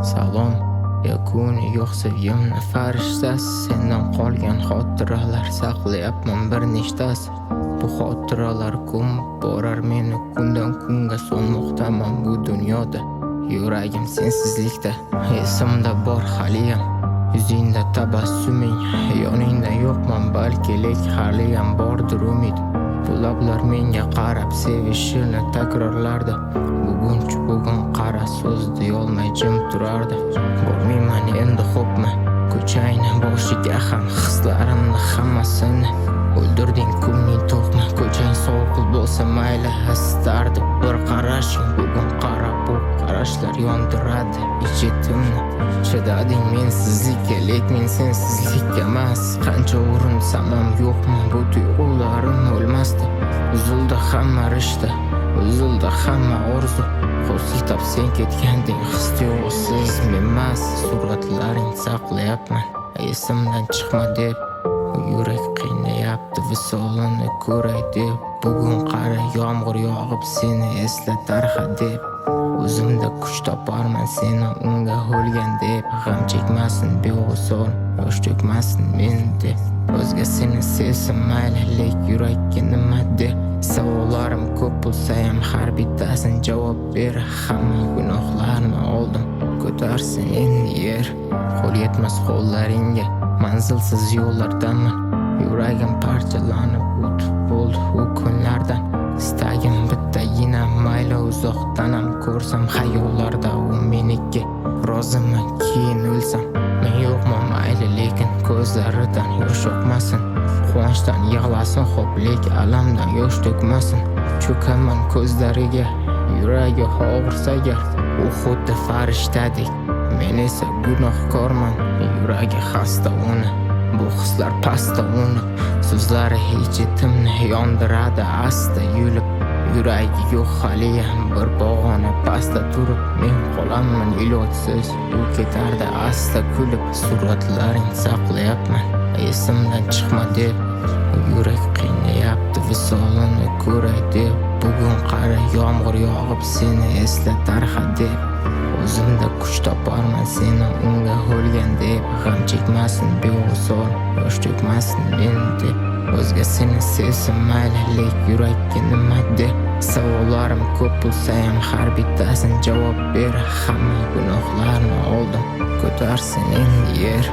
Salom, yakuni yo'q sevgimni farishtasi. Sendan qolgan xotiralar saqlayapman bir nechtasi. Bu xotiralar ko'mib borar meni kundan kunga, so'nmoqdaman bu dunyoda. Yuragim sensizlikda, esimda bor haliyam. Yuzingda tabassuming, yoningda yo'qman balki, lek haliyam bordir umid. Bu lablar menga qarab sevishini takrorlardi. Bugun qara so'z deyolmay jim turardi. Bormayman endi xo'pmi ko'chayni boshiga ham, hislarimni hammasini o'ldirding ko'ngling to'qmi. Ko'chang sovuq bo'lsa mayli istardi bir qarashing. Bugun qara bu qarashlar yondiradi ichitimni. Chidading mensizlikka, lek men sensizlikka emas. Qancha urinsam ham yo'qmi bu tuyg'ularim o'lmasdi. Uzildi hamma rishta, uzildi hamma orzu. Hosil topsang ketganding his tuyg'usiz menmas. Suratlaring saqlayapman esimdan chiqma deb. Yurak qiynayapti visolini ko'ray deb. Bugun qara yomg'ir yog'ib seni eslatar hadeb. O'zimda kuch toparman seni unga o'lgan deb. G'am chekmasin beosor, yosh to'kmasin men deb. O'zga seni sevsin mayli, lek yurakka nima deb. Savollarim ko'p bo'lsa ham har bittasini javob ber. Hamma gunohlarni oldim, ko'tarsin endi yer. Qo'l yetmas qo'llaringga, manzilsiz yo'llardanman. Yuragim parchalanib o'tib bo'ldi u kunlardan. Istagim bittagina, mayli uzoqdan ham ko'rsam xayollarda u meniki. Roziman keyin o'lsam, men yo'qman mayli, lekin ko'zlaridan yosh oqmasin. Quvonchdan yig'lasin xo'p, lek alamdan yosh to'kmasin. Cho'kaman ko'zlariga, yuragi og'irsa gar. U xuddi farishtadek, men esa gunohkorman. Yuragi xasta uni, bu hislar pastda uni. So'zlari ichitimni yondiradi asta yulib. Yuragi yo'q haliyam bir pog'ona pastda turib. Men qolamman ilojsiz, u ketardi asta kulib. Suratlaring saqlayapman esimdan chiqma deb. Yurak qiynayapti visolini ko'ray deb. Bugun qara yomg'ir yog'ib seni eslatar hadeb. O'zimda kuch toparman seni unga o'lgan deb. G'am chekmasin beosor, yosh to'kmasin men deb. O'zga seni sevsin mayli, lek yurakka nima deb. Savollarim ko'p bo'lsa ham har bittasini javob ber. Hamma gunohlarni oldim, ko'tarsin endi yer.